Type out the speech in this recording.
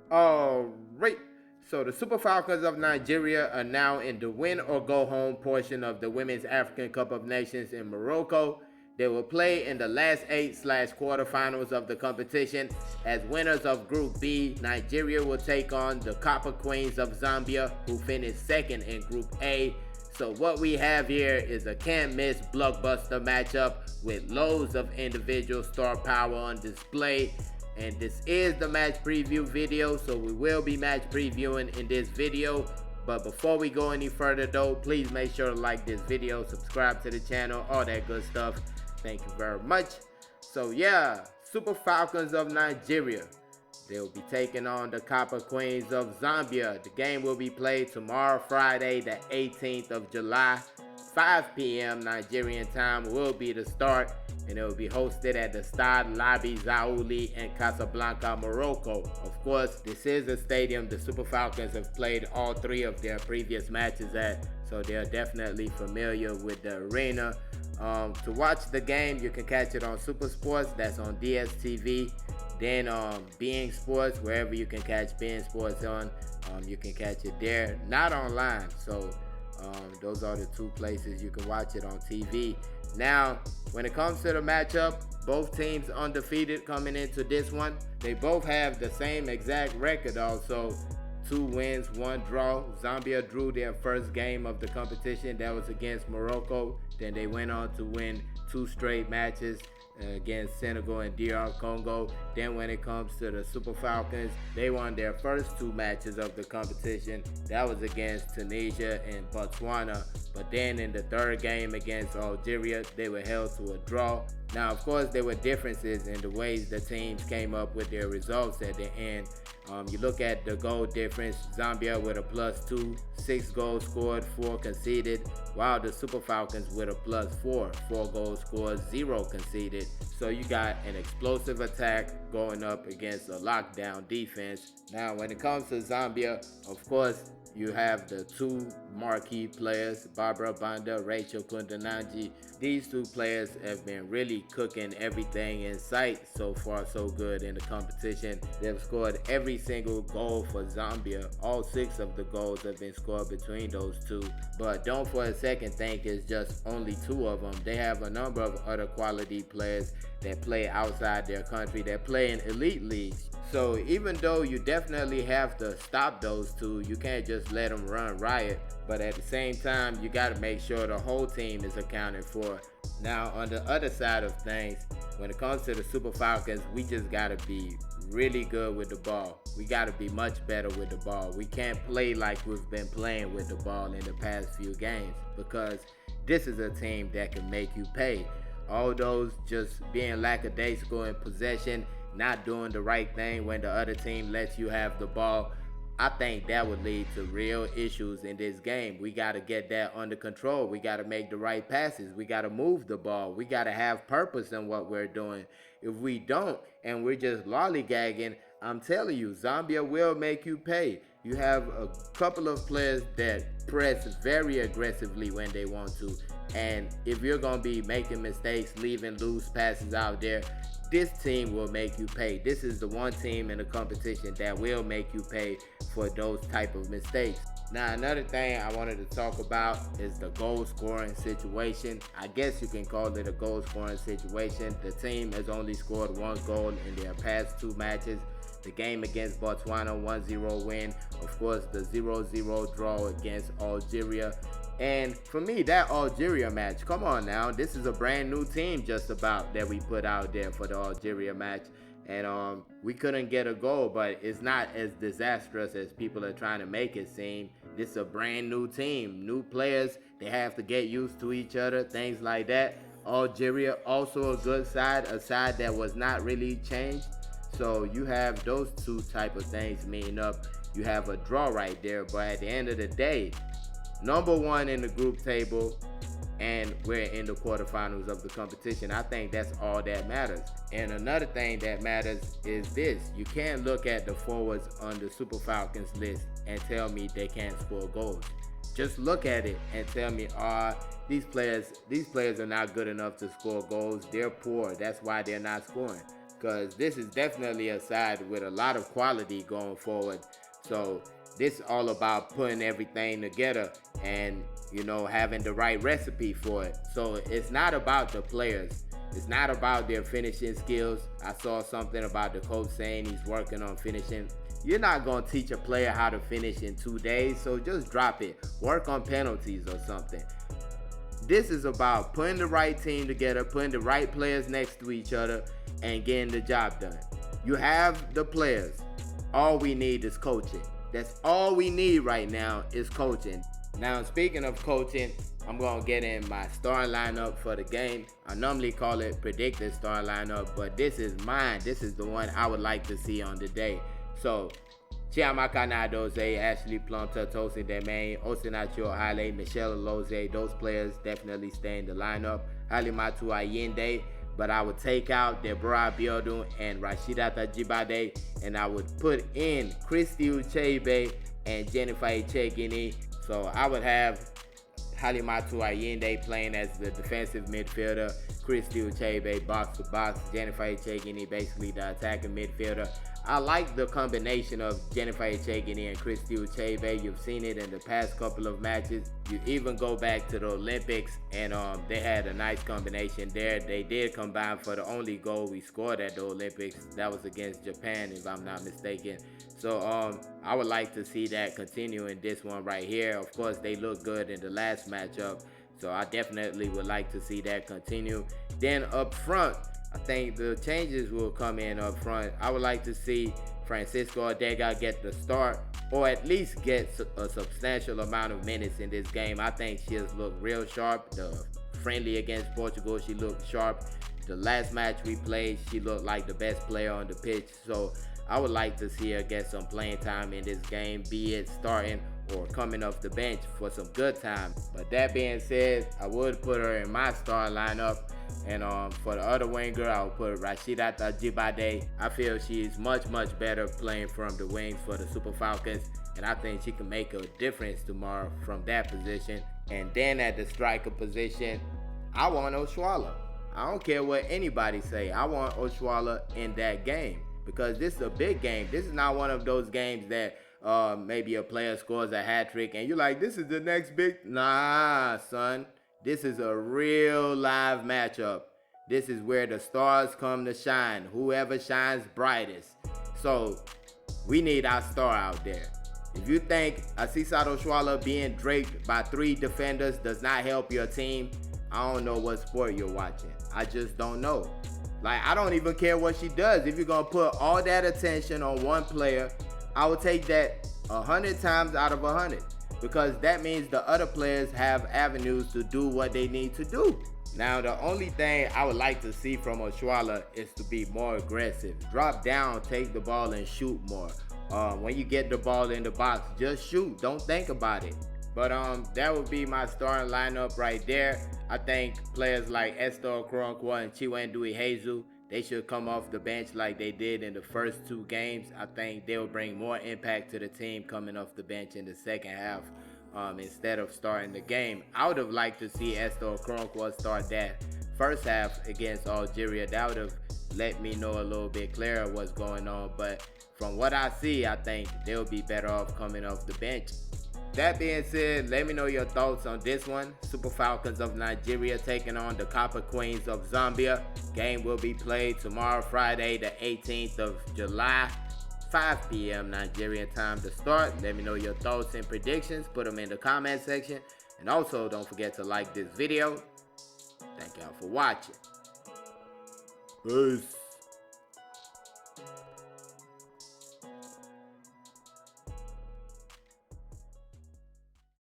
Alright, so the Super Falcons of Nigeria are now in the win or go home portion of the Women's African Cup of Nations in Morocco. They will play in the last 8/quarterfinals of the competition. As winners of Group B, Nigeria will take on the Copper Queens of Zambia, who finished second in Group A. So what we have here is a can't-miss blockbuster matchup with loads of individual star power on display. And this is the match preview video, so we will be match previewing in this video. But before we go any further though, please make sure to like this video, subscribe to the channel, all that good stuff. Thank you very much. So yeah, Super Falcons of Nigeria. They will be taking on the Copper Queens of Zambia. The game will be played tomorrow, Friday, the 18th of July. 5 p.m. Nigerian time will be the start, and it will be hosted at the Stade Labi Zaouli in Casablanca, Morocco. Of course, this is a stadium the Super Falcons have played all 3 of their previous matches at, so they're definitely familiar with the arena. To watch the game, you can catch it on Super Sports, that's on DSTV. Then Being Sports, wherever you can catch Being Sports on, you can catch it there, not online. So those are the 2 places you can watch it on TV. Now, when it comes to the matchup, both teams undefeated coming into this one. They both have the same exact record also. 2 wins, 1 draw. Zambia drew their first game of the competition. That was against Morocco. Then they went on to win 2 straight matches against Senegal and DR Congo. Then when it comes to the Super Falcons, they won their first 2 matches of the competition. That was against Tunisia and Botswana. But then in the 3rd game against Algeria, they were held to a draw. Now, of course, there were differences in the ways the teams came up with their results at the end. You look at the goal difference, Zambia with a +2, 6 goals scored, 4 conceded, while the Super Falcons with a +4, 4 goals scored, 0 conceded. So you got an explosive attack going up against a lockdown defense. Now, when it comes to Zambia, of course, you have the 2 marquee players, Barbara Banda, Rachel Kundananji. These 2 players have been really cooking everything in sight. So far, so good in the competition. They've scored every single goal for Zambia. All 6 of the goals have been scored between those 2. But don't for a second think it's just only 2 of them. They have a number of other quality players that play outside their country, that play in elite leagues. So even though you definitely have to stop those 2, you can't just let them run riot. But at the same time, you got to make sure the whole team is accounted for. Now, on the other side of things, when it comes to the Super Falcons, we just got to be really good with the ball. We got to be much better with the ball. We can't play like we've been playing with the ball in the past few games, because this is a team that can make you pay. All those just being lackadaisical in possession, not doing the right thing when the other team lets you have the ball, I think that would lead to real issues in this game. We got to get that under control. We got to make the right passes. We got to move the ball. We got to have purpose in what we're doing. If we don't, and we're just lollygagging, I'm telling you, Zambia will make you pay. You have a couple of players that press very aggressively when they want to. And if you're going to be making mistakes, leaving loose passes out there, this team will make you pay. This is the one team in the competition that will make you pay for those type of mistakes. Now, another thing I wanted to talk about is the goal scoring situation. I guess you can call it a goal scoring situation. The team has only scored 1 goal in their past 2 matches. The game against Botswana, 1-0 win. Of course, the 0-0 draw against Algeria. And for me, that Algeria match, come on now, this is a brand new team just about that we put out there for the Algeria match. And we couldn't get a goal, but it's not as disastrous as people are trying to make it seem. This is a brand new team, new players. They have to get used to each other, things like that. Algeria, also a good side, a side that was not really changed. So you have those 2 type of things meeting up. You have a draw right there, but at the end of the day, number 1 in the group table, and we're in the quarterfinals of the competition. I think that's all that matters. And another thing that matters is this: you can't look at the forwards on the Super Falcons list and tell me they can't score goals. Just look at it and tell me, these players are not good enough to score goals. They're poor. That's why they're not scoring. because this is definitely a side with a lot of quality going forward. So this is all about putting everything together and, you know, having the right recipe for it. So it's not about the players. It's not about their finishing skills. I saw something about the coach saying he's working on finishing. You're not going to teach a player how to finish in 2 days, so just drop it. Work on penalties or something. This is about putting the right team together, putting the right players next to each other, and getting the job done. You have the players. All we need is coaching. That's all we need right now is coaching. Now, speaking of coaching, I'm going to get in my starting lineup for the game. I normally call it predicted starting lineup, but this is mine. This is the one I would like to see on the day. So, Chiamaka Nadoze, Ashley Plumter, Tosin Demain, Osinacho Ale, Michelle Loze, those players definitely stay in the lineup. Halimatu Ayinde, but I would take out Deborah Biodun and Rashida Tajibade, and I would put in Christy Uchebe and Jennifer Echegini. So I would have Halimatu Ayinde playing as the defensive midfielder, Christy Uchebe box to box, Jennifer Echegini basically the attacking midfielder. I like the combination of Jennifer Echegini and Christy Uchebe. You've seen it in the past couple of matches. You even go back to the Olympics, and they had a nice combination there. They did combine for the only goal we scored at the Olympics. That was against Japan, if I'm not mistaken. So I would like to see that continue in this one right here. Of course, they look good in the last matchup, so I definitely would like to see that continue. Then up front, I think the changes will come in up front. I would like to see Francisco Ortega get the start, or at least get a substantial amount of minutes in this game. I think she has looked real sharp. The friendly against Portugal, she looked sharp. The last match we played, she looked like the best player on the pitch. So I would like to see her get some playing time in this game, be it starting or coming off the bench for some good time. But that being said, I would put her in my starting lineup. And for the other winger, I would put Rashida Tajibade. I feel she is much better playing from the wings for the Super Falcons, and I think she can make a difference tomorrow from that position. And then at the striker position, I want Oshuala. I don't care what anybody say. I want Oshuala in that game, because this is a big game. This is not one of those games that maybe a player scores a hat trick and you're like, this is the next big. Nah, son. This is a real live matchup. This is where the stars come to shine. Whoever shines brightest. So we need our star out there. If you think Asisat Oshuala being draped by 3 defenders does not help your team, I don't know what sport you're watching. I just don't know. Like, I don't even care what she does. If you're going to put all that attention on one player, I would take that 100 times out of 100. Because that means the other players have avenues to do what they need to do. Now, the only thing I would like to see from Oshuala is to be more aggressive. Drop down, take the ball, and shoot more. When you get the ball in the box, just shoot. Don't think about it. But that would be my starting lineup right there. I think players like Esther Okoronkwo and Chiwendui Hazel, they should come off the bench like they did in the first 2 games. I think they'll bring more impact to the team coming off the bench in the second half instead of starting the game. I would have liked to see Esther Okoronkwo start that first half against Algeria. That would have let me know a little bit clearer what's going on. But from what I see, I think they'll be better off coming off the bench. That being said, let me know your thoughts on this one. Super Falcons of Nigeria taking on the Copper Queens of Zambia. Game will be played tomorrow, Friday, the 18th of July, 5 p.m. Nigerian time to start. Let me know your thoughts and predictions. Put them in the comment section. And also, don't forget to like this video. Thank y'all for watching. Peace.